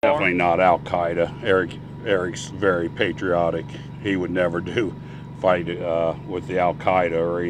Definitely not al-Qaida. Eric's very patriotic. He would never fight with the al-Qaida or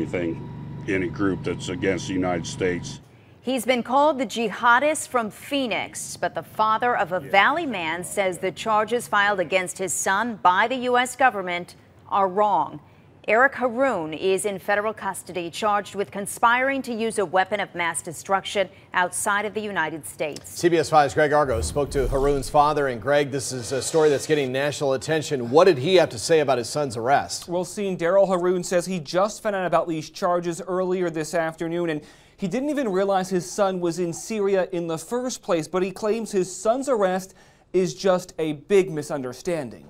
any group that's against the United States. He's been called the jihadist from Phoenix, but the father of a Valley man says the charges filed against his son by the U.S. government are wrong. Eric Harroun is in federal custody, charged with conspiring to use a weapon of mass destruction outside of the United States. CBS 5's Greg Argos spoke to Harroun's father. And Greg, this is a story that's getting national attention. What did he have to say about his son's arrest? Well, Darryl Harroun says he just found out about these charges earlier this afternoon, and he didn't even realize his son was in Syria in the first place, but he claims his son's arrest is just a big misunderstanding.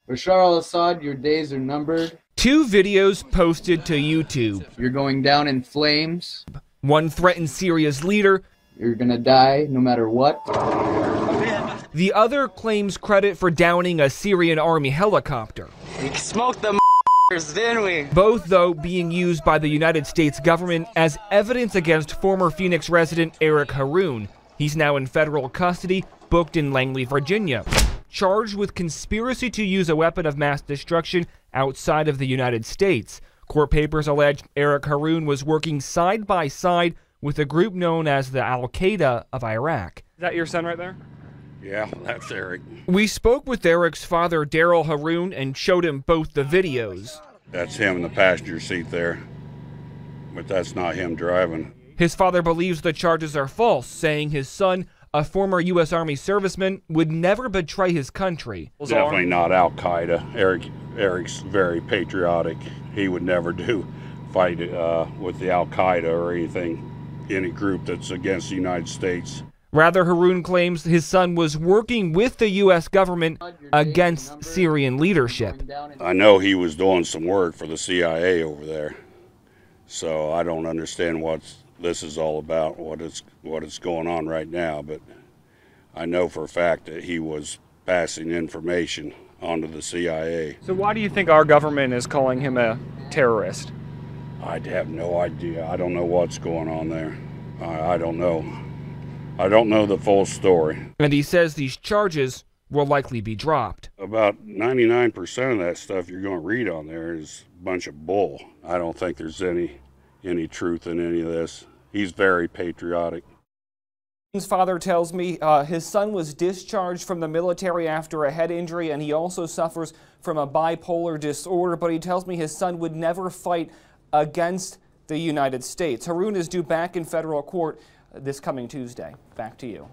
Bashar al-Assad, your days are numbered. 2 videos posted to YouTube. You're going down in flames. One threatens Syria's leader. You're gonna die no matter what. The other claims credit for downing a Syrian army helicopter. We smoked the didn't we? Both, though, being used by the United States government as evidence against former Phoenix resident Eric Harroun. He's now in federal custody, booked in Langley, Virginia, charged with conspiracy to use a weapon of mass destruction outside of the United States. Court papers allege Eric Harroun was working side by side with a group known as the al-Qaida of Iraq. Is that your son right there? Yeah, that's Eric. We spoke with Eric's father, Darryl Harroun, and showed him both the videos. That's him in the passenger seat there, but that's not him driving. His father believes the charges are false, saying his son, a former U.S. Army serviceman, would never betray his country. Definitely not al-Qaida. Eric's very patriotic. He would never fight with the al-Qaida or any group that's against the United States. Rather, Harroun claims his son was working with the U.S. government against Syrian leadership. I know he was doing some work for the CIA over there, so I don't understand what this is all about, what is going on right now, but I know for a fact that he was passing information onto the CIA. So why do you think our government is calling him a terrorist? I have no idea. I don't know what's going on there. I don't know. I don't know the full story. And he says these charges will likely be dropped. About 99% of that stuff you're going to read on there is a bunch of bull. I don't think there's any truth in any of this. He's very patriotic. His father tells me his son was discharged from the military after a head injury, and he also suffers from a bipolar disorder, but he tells me his son would never fight against the United States. Harroun is due back in federal court this coming Tuesday. Back to you.